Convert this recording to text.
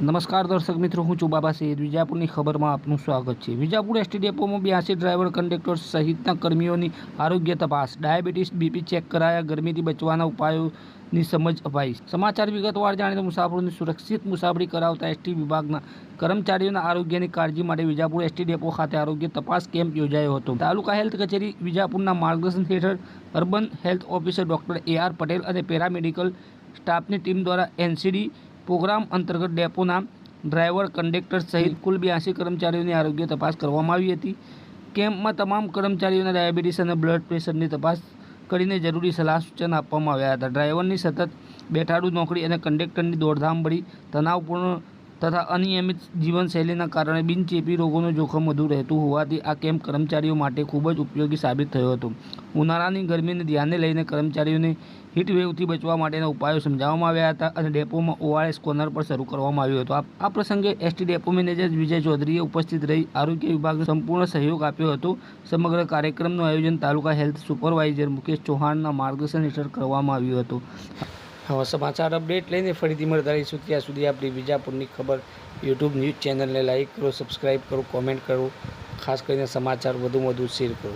નમસ્કાર દર્શક મિત્રો, હું છું બાબા સૈયદ. વિજાપુરની ખબરમાં આપનું સ્વાગત છે. વિજાપુર એસટી ડેપોમાં 82 ડ્રાઈવર કંડક્ટર સહિતના કર્મીઓની આરોગ્ય તપાસ. ડાયાબિટીસ બીપી ચેક કરાયા. ગરમીથી બચવાના ઉપાયોની સમજ અપાઈ. સમાચાર વિગતવાર જાણીએ તો મુસાફરોની સુરક્ષિત મુસાફરી કરાવતા એસટી વિભાગના કર્મચારીઓના આરોગ્યની કાળજી માટે વિજાપુર એસટી ડેપો ખાતે આરોગ્ય તપાસ કેમ્પ યોજાયો હતો. તાલુકા હેલ્થ કચેરી વિજાપુરના માર્ગદર્શન હેઠળ urban health officer doctor AR Patel અને પેરામેડિકલ સ્ટાફની ટીમ દ્વારા NCD પ્રોગ્રામ અંતર્ગત ડેપોના ડ્રાઈવર કંડક્ટર સહિત કુલ 82 કર્મચારીઓની આરોગ્ય તપાસ કરવામાં આવી હતી. કેમ્પમાં તમામ કર્મચારીઓના ડાયાબિટીસ અને બ્લડ પ્રેશરની તપાસ કરીને જરૂરી સલાહ સૂચન આપવામાં આવ્યા હતા. ડ્રાઈવરની સતત બેઠાડુ નોકરી અને કંડક્ટરની દોડધામભરી, તણાવપૂર્ણ તથા અનિયમિત જીવનશૈલીના કારણે બિનચેપી રોગોનું જોખમ વધુ રહેતું હોવાથી આ કેમ્પ કર્મચારીઓ માટે ખૂબ જ ઉપયોગી સાબિત થયો હતો. ઉનાળાની ગરમીને ધ્યાને લઈને કર્મચારીઓને હીટવેવથી બચવા માટેના ઉપાયો સમજાવવામાં આવ્યા હતા અને ડેપોમાં ORS કોર્નર પણ શરૂ કરવામાં આવ્યું હતું. આ પ્રસંગે એસટી ડેપો મેનેજર વિજય ચૌધરીએ ઉપસ્થિત રહી આરોગ્ય વિભાગનો સંપૂર્ણ સહયોગ આપ્યો હતો. સમગ્ર કાર્યક્રમનું આયોજન તાલુકા હેલ્થ સુપરવાઇઝર મુકેશ ચૌહાણના માર્ગદર્શન હેઠળ કરવામાં આવ્યું હતું. હવે સમાચાર અપડેટ લઈને ફરીથી મળતા રહીશું. ત્યાં સુધી આપણી વિજાપુરની ખબર યુટ્યુબ ન્યૂઝ ચેનલને લાઇક કરો, સબસ્ક્રાઈબ કરો, કોમેન્ટ કરો, ખાસ કરીને સમાચાર વધુમાં વધુ શેર કરો.